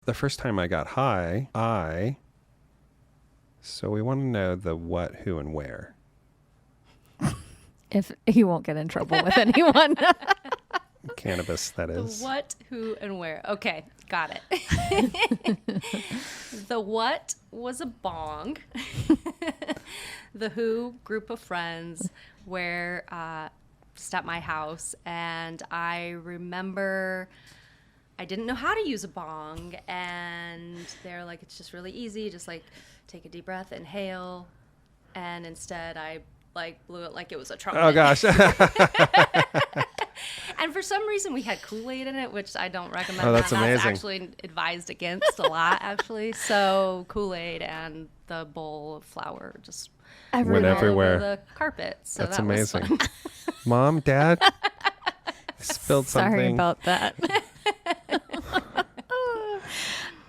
the first time I got high, so we want to know the what, who, and where. If he won't get in trouble with anyone. Cannabis, that is. The what, who, and where. Okay, got it. The what was a bong. The who, group of friends, where just at my house. And I remember I didn't know how to use a bong. And they're like, it's just really easy. Just like take a deep breath, inhale. And instead I like blew it like it was a trumpet. Oh, gosh. And for some reason, we had Kool-Aid in it, which I don't recommend. Oh, that's that. amazing. That's actually advised against a lot, actually. So Kool-Aid and the bowl of flour just Went all everywhere. over the carpet. So That's that amazing. Was fun. Mom, Dad, spilled something. Sorry about that.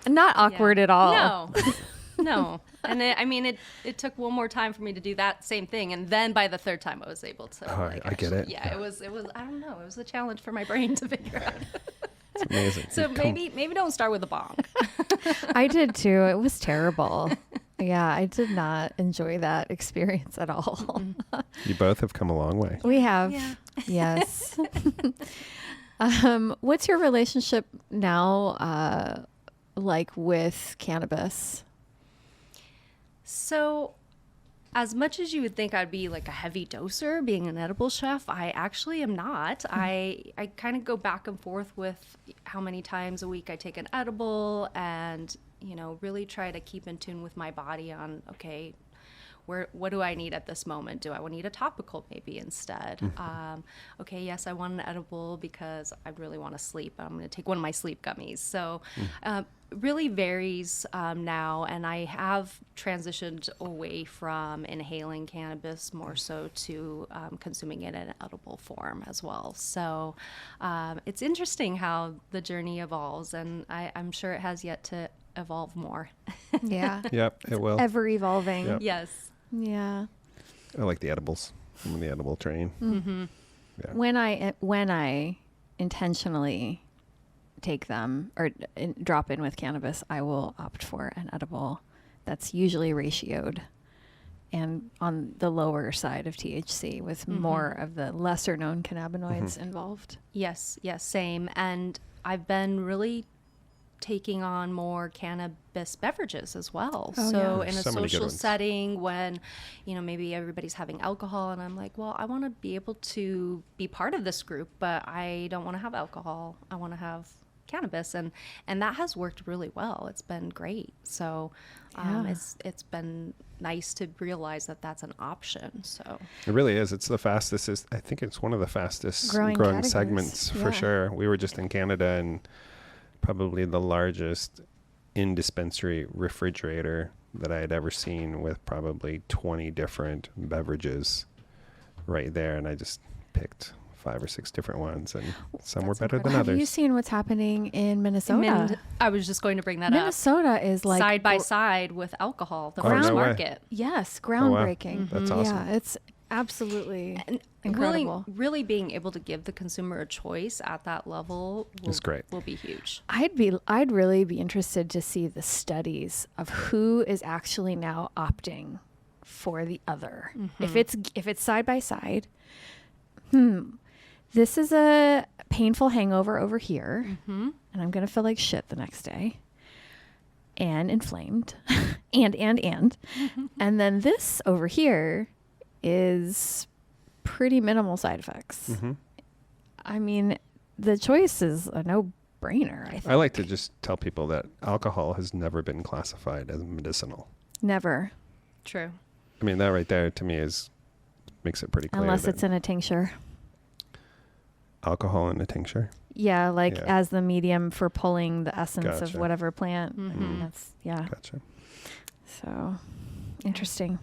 Not awkward at all. No. And it took one more time for me to do that same thing. And then by the third time, I was able to. Oh, I get it. Yeah, it was, I don't know. It was a challenge for my brain to figure out. It's amazing. So maybe don't start with a bong. I did too. It was terrible. Yeah, I did not enjoy that experience at all. You both have come a long way. We have. Yeah. Yes. What's your relationship now like with cannabis? So as much as you would think I'd be like a heavy doser being an edible chef, I actually am not. I kind of go back and forth with how many times a week I take an edible and, really try to keep in tune with my body on, okay, what do I need at this moment? Do I need a topical maybe instead? Okay, yes, I want an edible because I really want to sleep. I'm going to take one of my sleep gummies. So really varies now, and I have transitioned away from inhaling cannabis more so to consuming it in an edible form as well. So it's interesting how the journey evolves, and I'm sure it has yet to evolve more. Yeah. Yep, it will. Ever evolving. Yep. Yes. Yeah. I like the edibles. I'm on the edible train. Mm-hmm. Yeah. When I intentionally take them or drop in with cannabis, I will opt for an edible that's usually ratioed and on the lower side of THC with more of the lesser known cannabinoids involved. Yes, same. And I've been really taking on more cannabis beverages as well. Oh, So yeah. in a So many good social ones. setting when, maybe everybody's having alcohol and I'm like, well, I want to be able to be part of this group, but I don't want to have alcohol. I want to have cannabis. And that has worked really well. It's been great. So it's been nice to realize that that's an option. So It really is. It's the fastest. I think it's one of the fastest Growing growing categories. segments Yeah. for sure. We were just in Canada and probably the largest in-dispensary refrigerator that I had ever seen with probably 20 different beverages right there. And I just picked 5 or 6 different ones, and some were better than Have others. you seen what's happening in Minnesota? I was just going to bring that Minnesota is up. like Side by side with alcohol, the Oh, farmers no way. market. Yes, wow. groundbreaking. That's awesome. Yeah, it's absolutely And incredible. really being able to give the consumer a choice at that level It's great. will be huge. I'd really be interested to see the studies of who is actually now opting for the other. If it's side by side, this is a painful hangover over here, and I'm gonna feel like shit the next day, and inflamed, and and then this over here is pretty minimal side effects. I mean, the choice is a no-brainer, I think. I like to just tell people that alcohol has never been classified as medicinal. Never. True. I mean, that right there to me makes it pretty clear. Unless that it's in a tincture. alcohol in a tincture. Yeah, like Yeah. as the medium for pulling the essence of Gotcha. whatever plant. That's, yeah. Gotcha. So, interesting.